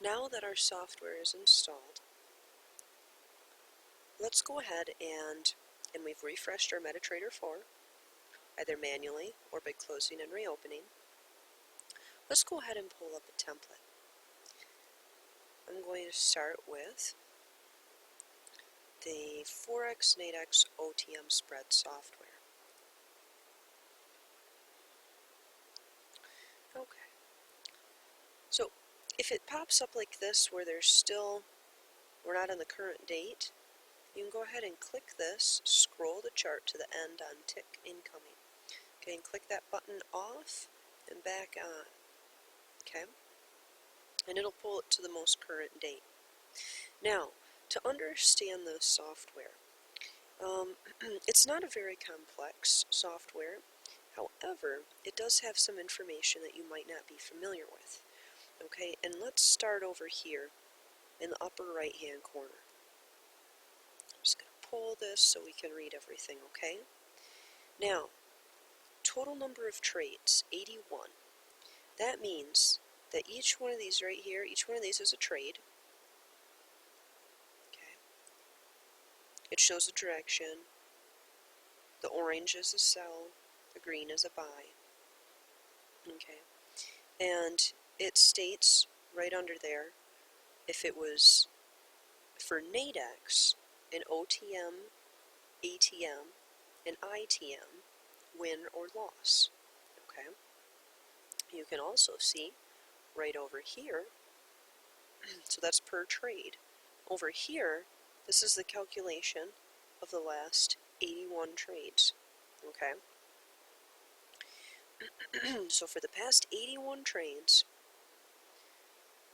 Now that our software is installed, let's go ahead and we've refreshed our MetaTrader 4, either manually or by closing and reopening. Let's go ahead and pull up a template. I'm going to start with the Forex Nadex OTM spread software. Okay. So if it pops up like this where we're not on the current date, you can go ahead and click this, scroll the chart to the end on tick incoming. Okay, and click that button off and back on. Okay, and it'll pull it to the most current date. Now, to understand this software, it's not a very complex software. However, it does have some information that you might not be familiar with. Okay, and let's start over here in the upper right hand corner. I'm just going to pull this so we can read everything, okay? Now, total number of trades, 81. That means that each one of these right here, each one of these is a trade. Okay. It shows a direction. The orange is a sell, the green is a buy. Okay. And it states right under there if it was for Nadex, an OTM, ATM, and ITM, win or loss. Okay. You can also see right over here, so that's per trade. Over here, this is the calculation of the last 81 trades. Okay. So for the past 81 trades,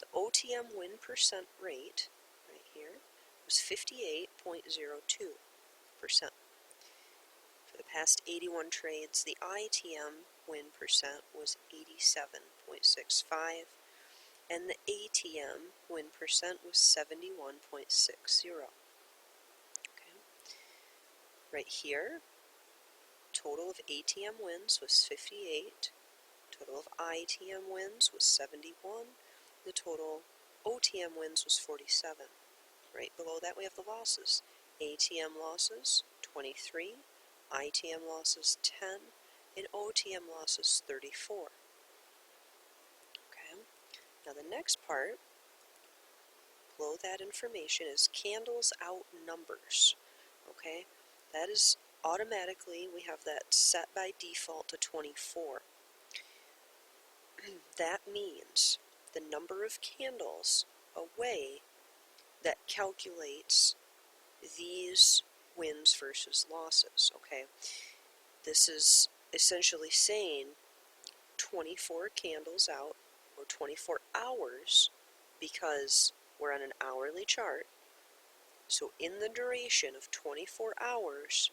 the OTM win percent rate right here was 58.02%. For the past 81 trades, the ITM win percent was 87.65, and the ATM win percent was 71.60. Okay. Right here, total of ATM wins was 58, total of ITM wins was 71, the total OTM wins was 47. Right below that we have the losses. ATM losses, 23, ITM losses, 10, and OTM losses, 34. Okay. Now the next part, below that information, is candles out numbers. Okay. That is automatically, we have that set by default to 24. That means the number of candles away that calculates these wins versus losses, okay? This is essentially saying 24 candles out, or 24 hours, because we're on an hourly chart. So in the duration of 24 hours,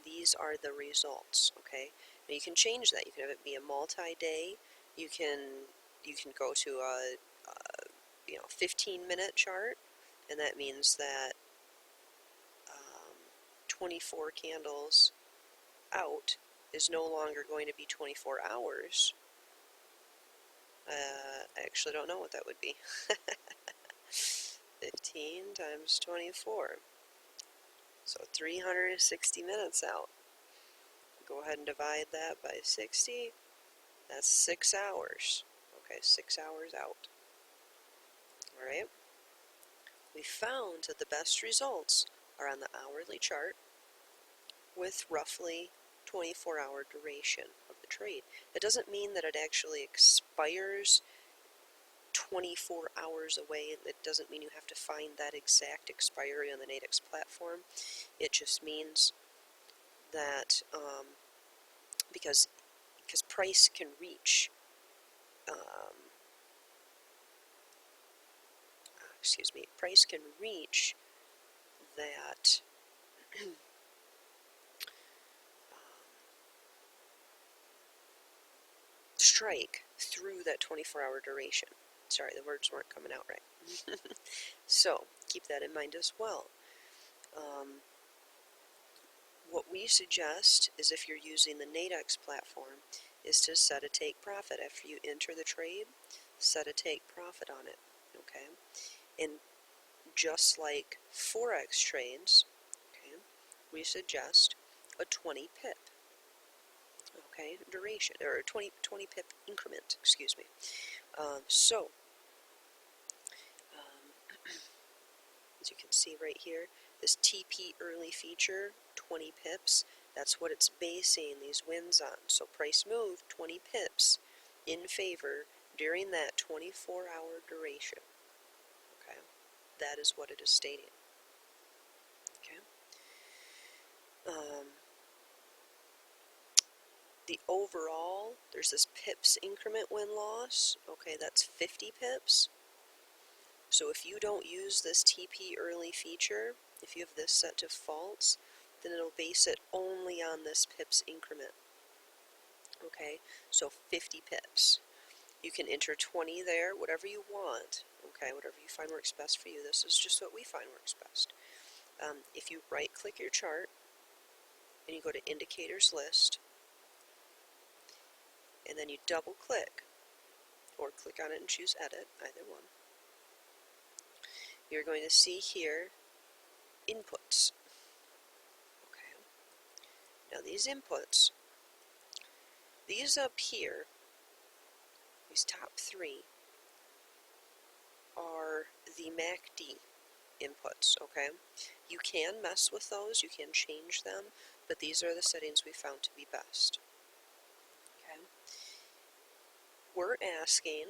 these are the results, okay? Now you can change that. You can have it be a multi-day. You can go to a 15-minute chart, and that means that 24 candles out is no longer going to be 24 hours. I actually don't know what that would be. 15 times 24. So 360 minutes out. Go ahead and divide that by 60. That's 6 hours. Okay, 6 hours out. Alright? We found that the best results are on the hourly chart with roughly 24-hour duration of the trade. That doesn't mean that it actually expires 24 hours away. It doesn't mean you have to find that exact expiry on the Nadex platform. It just means that because price can reach price can reach that strike through that 24-hour duration. Sorry, the words weren't coming out right. So, keep that in mind as well. What we suggest is, if you're using the Nadex platform, is to set a take profit after you enter the trade. set a take profit on it, okay? And just like Forex trades, okay, we suggest a 20 pip, okay, duration, or a 20 pip increment, excuse me. As you can see right here, this TP early feature, 20 pips, that's what it's basing these wins on. So price move 20 pips in favor during that 24-hour duration. Okay, that is what it is stating. Okay. The overall, there's this pips increment win-loss. Okay, that's 50 pips. So if you don't use this TP early feature, if you have this set to false, then it'll base it only on this pips increment. Okay, so 50 pips. You can enter 20 there, whatever you want. Okay, whatever you find works best for you. This is just what we find works best. If you right-click your chart and you go to Indicators List, and then you double-click, or click on it and choose Edit, either one, you're going to see here Inputs. Okay. Now these inputs, these up here, these top three, are the MACD inputs, okay? You can mess with those, you can change them, but these are the settings we found to be best. Okay? We're asking,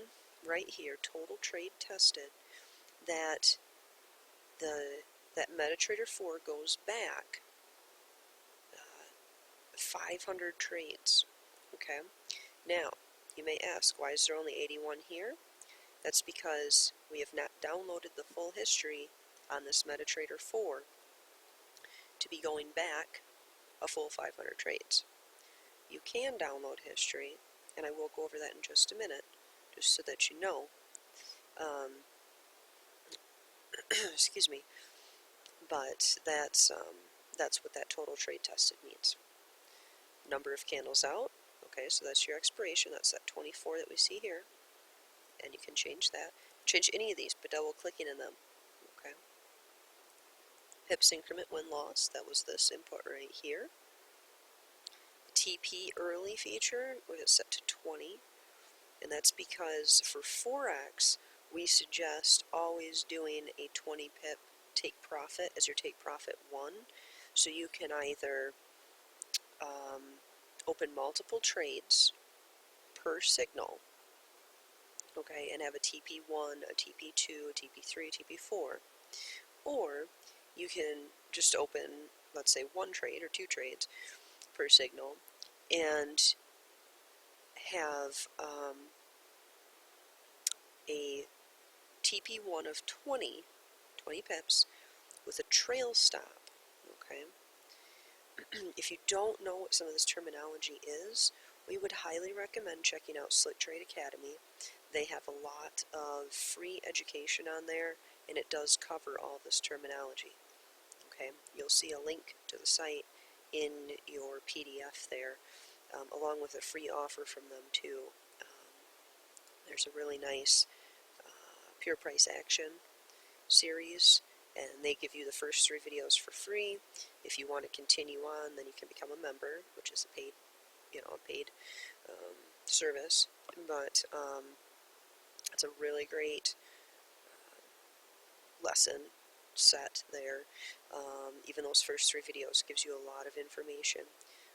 right here, total trade tested, that MetaTrader 4 goes back 500 trades, okay? Now, you may ask, why is there only 81 here? That's because we have not downloaded the full history on this MetaTrader 4 to be going back a full 500 trades. You can download history, and I will go over that in just a minute, just so that you know. Excuse me. But that's what that total trade tested means. Number of candles out. Okay, so that's your expiration. That's that 24 that we see here. And you can change that. Change any of these, but double clicking in them. Okay. Pips increment win-loss. That was this input right here. TP early feature, we have it set to 20. And that's because for Forex, we suggest always doing a 20 pip take profit as your take profit 1. So you can either open multiple trades per signal, okay, and have a TP1, a TP2, a TP3, a TP4, or you can just open, let's say, 1 trade or 2 trades per signal and have a TP1 of 20 pips with a trail stop, okay? If you don't know what some of this terminology is, we would highly recommend checking out Slick Trade Academy. They have a lot of free education on there, and it does cover all this terminology. Okay, you'll see a link to the site in your PDF there, along with a free offer from them too. There's a really nice Pure Price Action series, and they give you the first 3 videos for free. If you want to continue on, then you can become a member, which is a paid, service. But it's a really great lesson set there. Even those first 3 videos gives you a lot of information.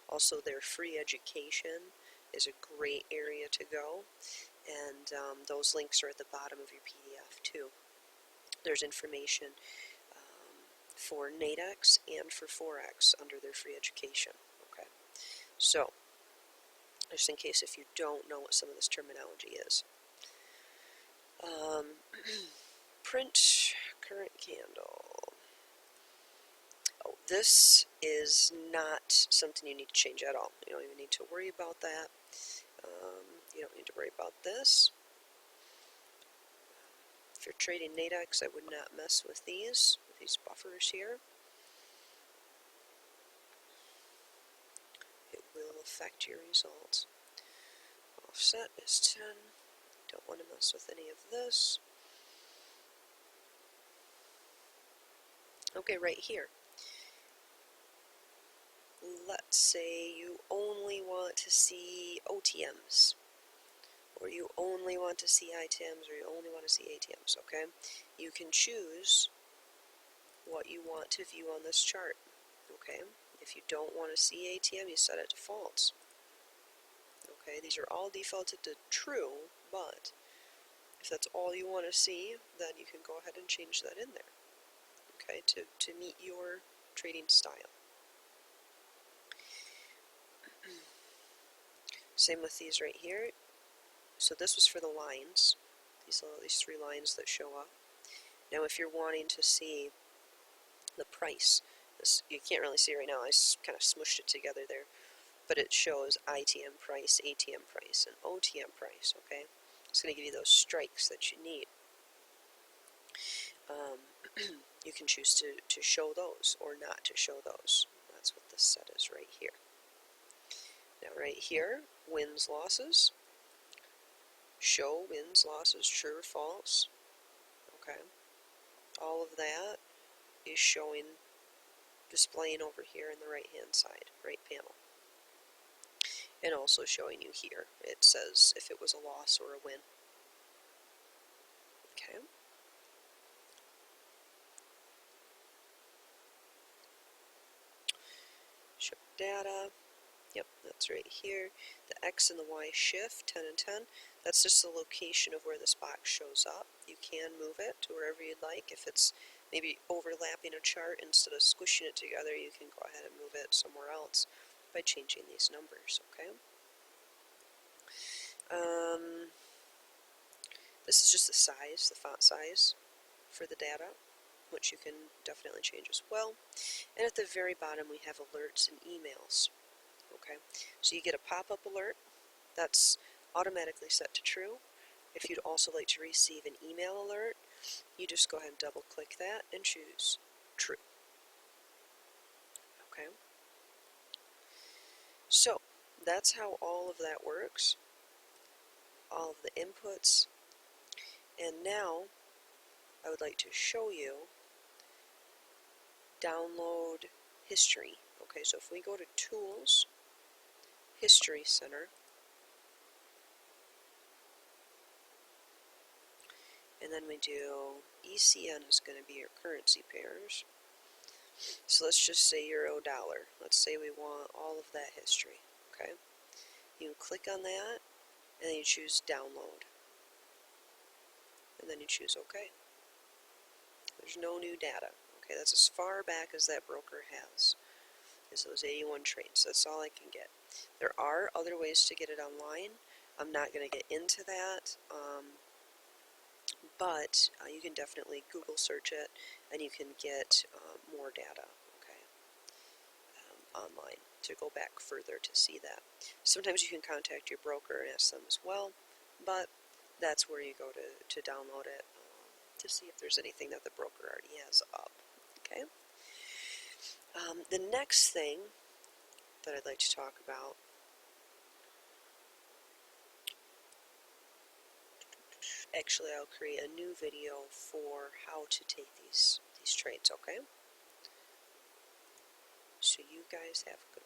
Also, their free education is a great area to go, and those links are at the bottom of your PDF too. There's information for Nadex and for Forex under their free education. Okay, so just in case if you don't know what some of this terminology is. Print current candle. Oh, this is not something you need to change at all. You don't even need to worry about that. You don't need to worry about this. If you're trading Nadex, I would not mess with these buffers here. It will affect your results. Offset is 10. Don't want to mess with any of this. Okay, right here. Let's say you only want to see OTMs, or you only want to see ITMs, or you only want to see ATMs, okay? You can choose what you want to view on this chart, okay? If you don't want to see ATM, you set it to false. Okay, these are all defaulted to true, but if that's all you want to see, then you can go ahead and change that in there, okay, to meet your trading style. Same with these right here. So this was for the lines, these 3 lines that show up. Now if you're wanting to see the price, this you can't really see right now, I kind of smushed it together there, but it shows ITM price, ATM price, and OTM price, okay? It's going to give you those strikes that you need. You can choose to show those or not to show those. That's what this set is right here. Now right here, wins, losses. Show wins, losses, true or false. Okay. All of that is displaying over here in the right hand side, right panel. And also showing you here, it says if it was a loss or a win. Okay. Show data. Yep, that's right here. The X and the Y shift, 10 and 10. That's just the location of where this box shows up. You can move it to wherever you'd like. If it's maybe overlapping a chart, instead of squishing it together, you can go ahead and move it somewhere else by changing these numbers, okay? This is just the size, the font size for the data, which you can definitely change as well. And at the very bottom, we have alerts and emails. Okay, so you get a pop-up alert that's automatically set to true. If you'd also like to receive an email alert, you just go ahead and double-click that and choose true. Okay, so that's how all of that works, all of the inputs, and now I would like to show you download history. Okay, so if we go to Tools, History Center, and then we do ECN is going to be your currency pairs. So let's just say euro dollar. Let's say we want all of that history. Okay, you can click on that, and then you choose download, and then you choose OK. There's no new data. Okay, that's as far back as that broker has, is those 81 trades. That's all I can get. There are other ways to get it online. I'm not going to get into that, but you can definitely Google search it, and you can get more data, okay, online to go back further to see that. Sometimes you can contact your broker and ask them as well, but that's where you go to download it to see if there's anything that the broker already has up, okay? The next thing that I'd like to talk about actually, I'll create a new video for how to take these trades, okay? So you guys have a good